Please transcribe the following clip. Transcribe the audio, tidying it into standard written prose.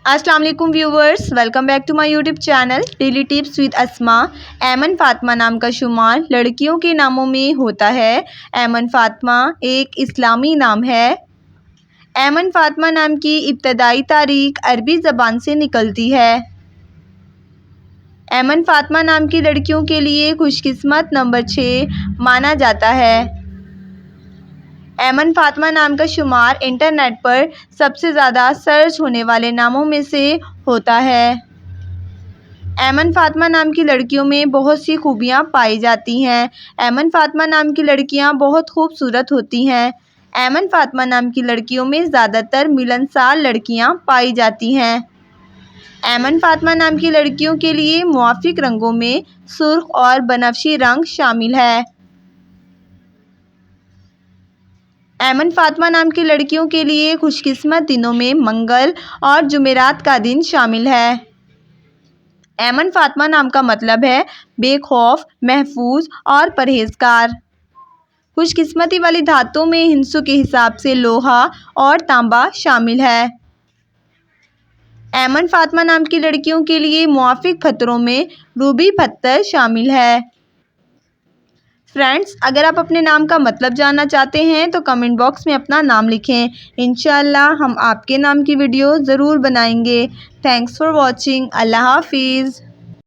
السلام علیکم viewers, welcome back to my YouTube channel daily tips with Asma. Aiman Fatima نام کا شمار لڑکیوں کے ناموں میں ہوتا ہے۔ ایمن فاطمہ ایک اسلامی نام ہے۔ ایمن فاطمہ نام کی ابتدائی تاریخ عربی زبان سے نکلتی ہے۔ ایمن فاطمہ نام کی لڑکیوں کے لیے خوش قسمت نمبر 6 مانا جاتا ہے۔ ایمن فاطمہ نام کا شمار انٹرنیٹ پر سب سے زیادہ سرچ ہونے والے ناموں میں سے ہوتا ہے۔ ایمن فاطمہ نام کی لڑکیوں میں بہت سی خوبیاں پائی جاتی ہیں۔ ایمن فاطمہ نام کی لڑکیاں بہت خوبصورت ہوتی ہیں۔ ایمن فاطمہ نام کی لڑکیوں میں زیادہ تر ملنسار لڑکیاں پائی جاتی ہیں۔ ایمن فاطمہ نام کی لڑکیوں کے لیے موافق رنگوں میں سرخ اور بنفشی رنگ شامل ہے۔ ایمن فاطمہ نام کی لڑکیوں کے لیے خوش قسمت دنوں میں منگل اور جمعرات کا دن شامل ہے۔ ایمن فاطمہ نام کا مطلب ہے بے خوف، محفوظ اور پرہیزگار۔ خوش قسمتی والی دھاتوں میں ہندسوں کے حساب سے لوہا اور تانبا شامل ہے۔ ایمن فاطمہ نام کی لڑکیوں کے لیے موافق پتھروں میں روبی پتھر شامل ہے۔ فرینڈز، اگر آپ اپنے نام کا مطلب جاننا چاہتے ہیں تو کمنٹ باکس میں اپنا نام لکھیں۔ انشاءاللہ ہم آپ کے نام کی ویڈیو ضرور بنائیں گے۔ Thanks for watching. اللہ حافظ۔